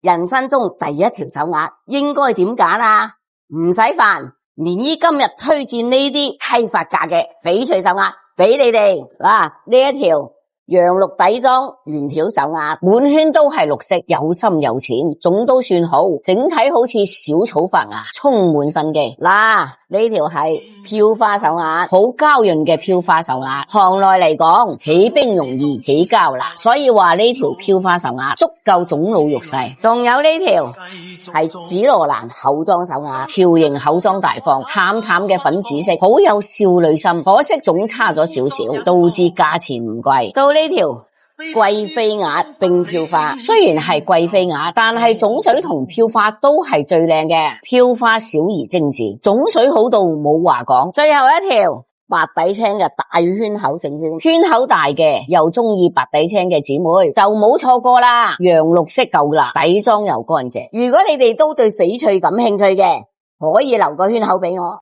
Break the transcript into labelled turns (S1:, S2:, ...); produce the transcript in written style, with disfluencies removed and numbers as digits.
S1: 人生中第一條手鐲應該點揀啊？唔使煩，連姨今日推薦呢啲批發價嘅翡翠手鐲俾你哋。嗱，呢一條羊綠底裝圓條手鐲，滿圈都係綠色，有深有淺，種都算好，整體好似小草發芽，充滿生機。嗱，呢條係飄花手鐲，好膠潤嘅飄花手鐲，行內嚟講起冰容易起膠難，所以話呢條飄花手鐲足夠種老育細。仲有呢條係紫羅蘭厚裝手鐲，條形厚裝大方，淡淡嘅粉紫色，好有少女心，可惜種差咗少少，導致價錢唔貴。到呢條貴妃鐲冰飄花，雖然係貴妃鐲，但係種水同飄花都係最靚嘅。飄花小而精緻，種水好到冇話講。最後一條白底青嘅大圈口正圈，圈口大嘅又中意白底青嘅姊妹就冇錯過啦。洋綠色夠辣，底裝又乾淨。如果你哋都對翡翠感興趣嘅，可以留個圈口俾我。